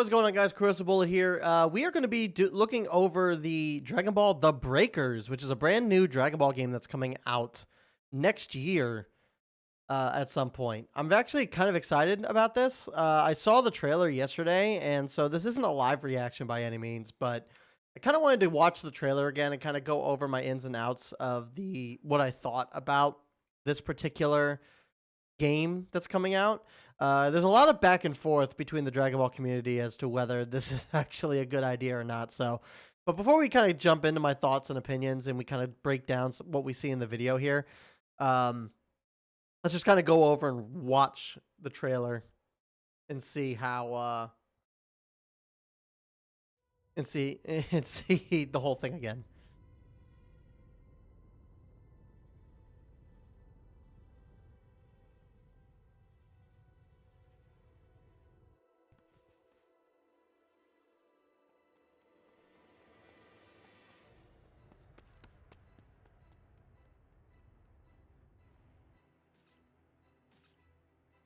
What's going on, guys? Crucible here. We are going to be looking over the Dragon Ball The Breakers, which is a brand new Dragon Ball game that's coming out next year at some point. I'm actually kind of excited about this. I saw the trailer yesterday, and so this isn't a live reaction by any means, but I kind of wanted to watch the trailer again and kind of go over my ins and outs of what I thought about this particular game that's coming out. There's a lot of back and forth between the Dragon Ball community as to whether this is actually a good idea or not. But before we kind of jump into my thoughts and opinions and we kind of break down what we see in the video here, let's just kind of go over and watch the trailer and see how and see and see the whole thing again.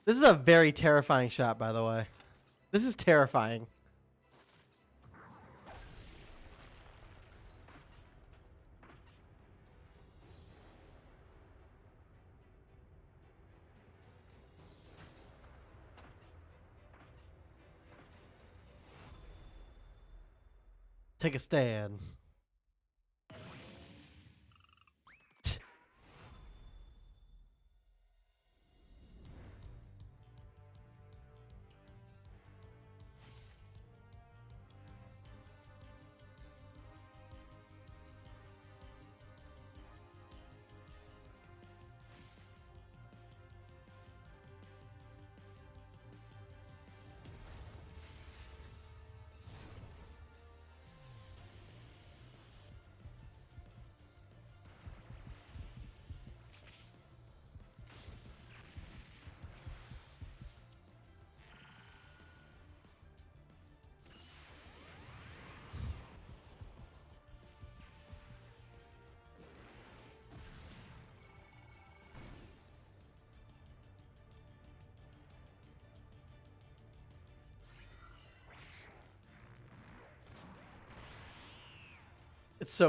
This is a very terrifying shot, by the way. This is terrifying. Take a stand.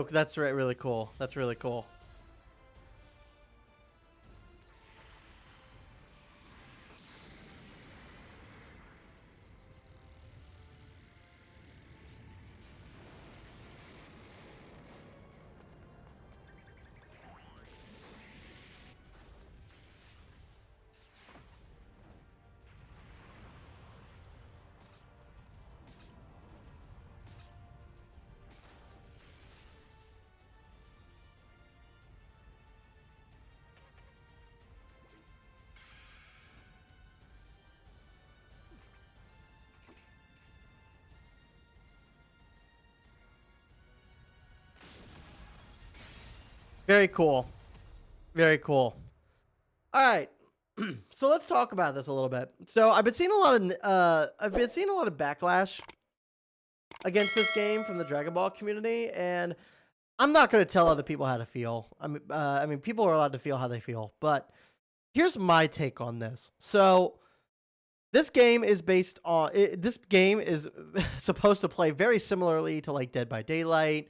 That's really cool. That's really cool. Very cool. Very cool. All right. So let's talk about this a little bit. So I've been seeing a lot of backlash against this game from the Dragon Ball community, and I'm not going to tell other people how to feel. I mean, people are allowed to feel how they feel, but here's my take on this. So this game is this game is supposed to play very similarly to like Dead by Daylight,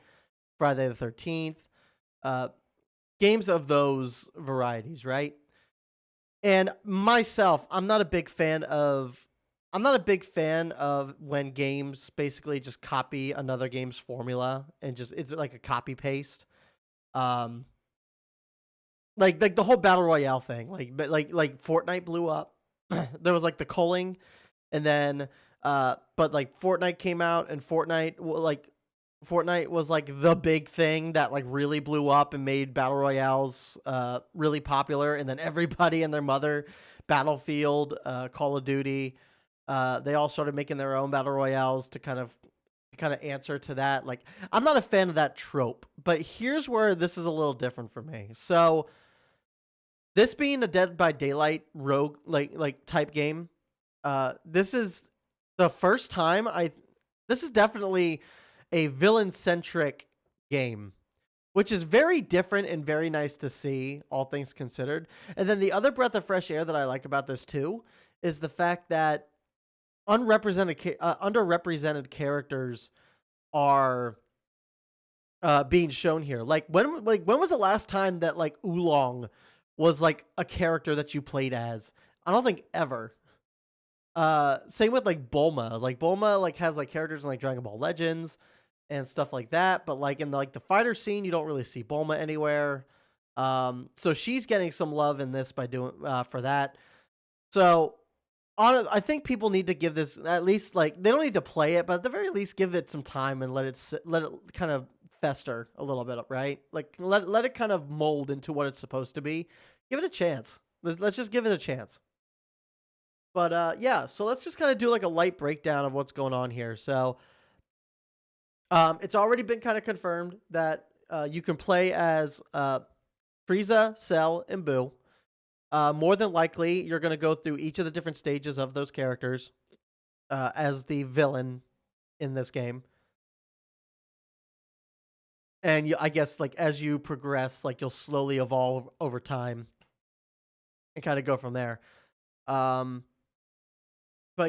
Friday the 13th, games of those varieties, right? And myself, I'm not a big fan of when games basically just copy another game's formula and just it's like a copy paste. Um like the whole battle royale thing. Like Fortnite blew up. There was like the culling, and then but like Fortnite came out, and Fortnite was like the big thing that like really blew up and made battle royales really popular, and then everybody and their mother, Battlefield, Call of Duty, they all started making their own battle royales to kind of answer to that. Like, I'm not a fan of that trope, but here's where this is a little different for me. So this being a Dead by Daylight rogue like type game, this is the first time this is definitely a villain-centric game, which is very different and very nice to see, all things considered. And then the other breath of fresh air that I like about this too is the fact that underrepresented characters are being shown here. Like when was the last time that like Oolong was like a character that you played as? I don't think ever. Same with like Bulma. Like Bulma like has like characters in like Dragon Ball Legends and stuff like that, but like in the fighter scene, you don't really see Bulma anywhere. So she's getting some love in this by doing for that. So I think people need to give this at least like they don't need to play it, but at the very least give it some time and let it kind of fester a little bit, right? Like let it kind of mold into what it's supposed to be. Give it a chance. Let's just give it a chance. But yeah, so let's just kind of do like a light breakdown of what's going on here. So it's already been kind of confirmed that you can play as Frieza, Cell, and Boo. More than likely, you're going to go through each of the different stages of those characters as the villain in this game. And I guess like as you progress, like you'll slowly evolve over time and kind of go from there. But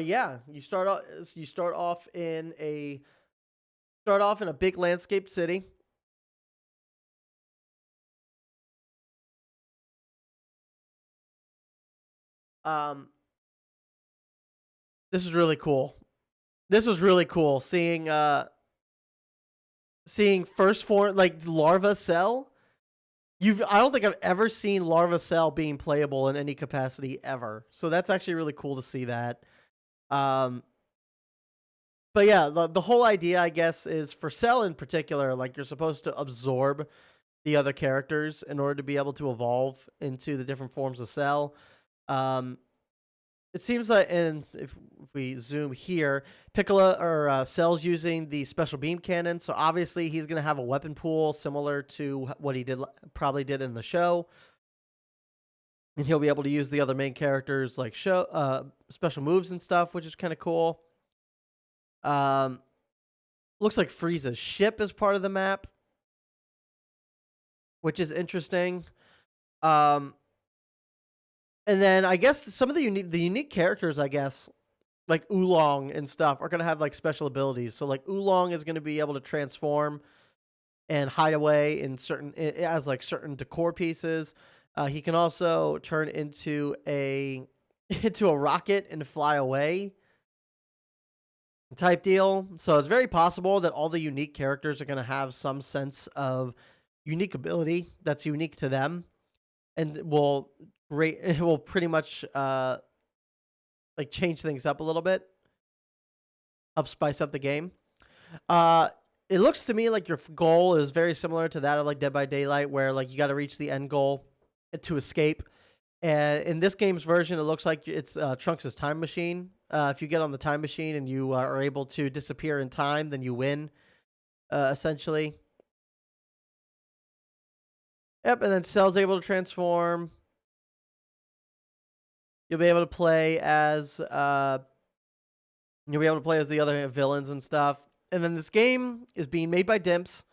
yeah, you start off in a big landscape city. This is really cool. This was really cool seeing first form like Larva Cell. I don't think I've ever seen Larva Cell being playable in any capacity ever. So that's actually really cool to see that. But yeah, the whole idea, I guess, is for Cell in particular, like you're supposed to absorb the other characters in order to be able to evolve into the different forms of Cell. It seems like, and if we zoom here, Piccolo or Cell's using the special beam cannon, so obviously he's going to have a weapon pool similar to what he probably did in the show, and he'll be able to use the other main characters like special moves and stuff, which is kind of cool. Looks like Frieza's ship is part of the map, which is interesting. And then I guess some of the unique characters, I guess, like Oolong and stuff, are gonna have like special abilities. So like Oolong is gonna be able to transform and hide away in as like certain decor pieces. He can also turn into a rocket and fly away type deal. So it's very possible that all the unique characters are gonna have some sense of unique ability that's unique to them, and it will pretty much like change things up a little bit, help spice up the game. It looks to me like your goal is very similar to that of like Dead by Daylight, where like you got to reach the end goal to escape. And in this game's version, it looks like it's Trunks' time machine. If you get on the time machine and you are able to disappear in time, then you win, essentially. Yep, and then Cell's able to transform. You'll be able to play as the other villains and stuff. And then this game is being made by Dimps,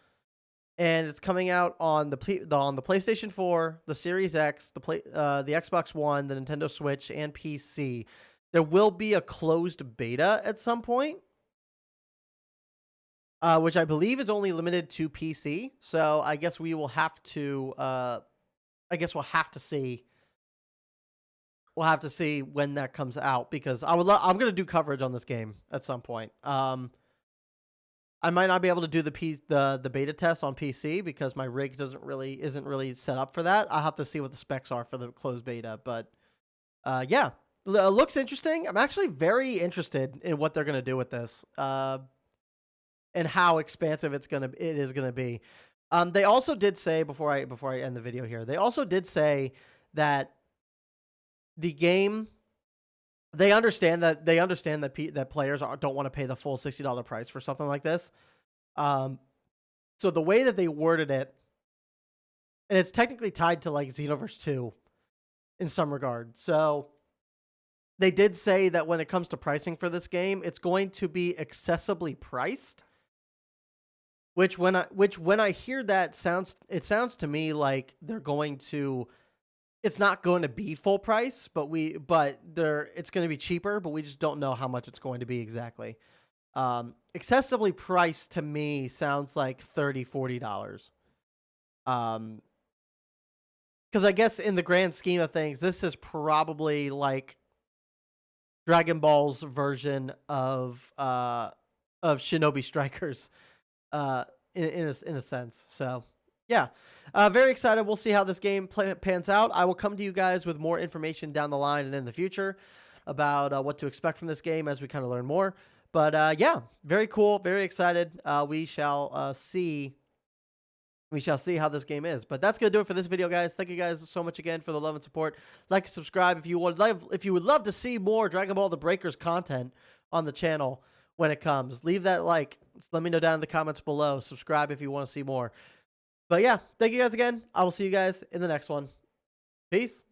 and it's coming out on the PlayStation 4, the Series X, the Xbox One, the Nintendo Switch, and PC. There will be a closed beta at some point, which I believe is only limited to PC. So I guess we will have to. We'll have to see. We'll have to see when that comes out, because I'm going to do coverage on this game at some point. I might not be able to do the beta test on PC because my rig isn't really set up for that. I'll have to see what the specs are for the closed beta, but yeah, it looks interesting. I'm actually very interested in what they're going to do with this, and how expansive it is going to be. They also did say, before I end the video here, they also did say that the game, they understand that that players don't want to pay the full $60 price for something like this. So the way that they worded it, and it's technically tied to like Xenoverse 2 in some regard. So they did say that when it comes to pricing for this game, it's going to be accessibly priced. Which when I hear that, it sounds to me like they're going to it's not going to be full price, but it's going to be cheaper, but we just don't know how much it's going to be exactly. Excessively priced to me sounds like $30-$40. Because I guess in the grand scheme of things, this is probably like Dragon Ball's version of Shinobi Strikers, in a sense. So yeah, very excited. We'll see how this game pans out. I will come to you guys with more information down the line and in the future about what to expect from this game as we kind of learn more. But yeah, very cool, very excited. We shall see. We shall see how this game is. But that's gonna do it for this video, guys. Thank you guys so much again for the love and support. Like and subscribe if you would love to see more Dragon Ball The Breakers content on the channel when it comes. Leave that like. Let me know down in the comments below. Subscribe if you want to see more. But yeah, thank you guys again. I will see you guys in the next one. Peace.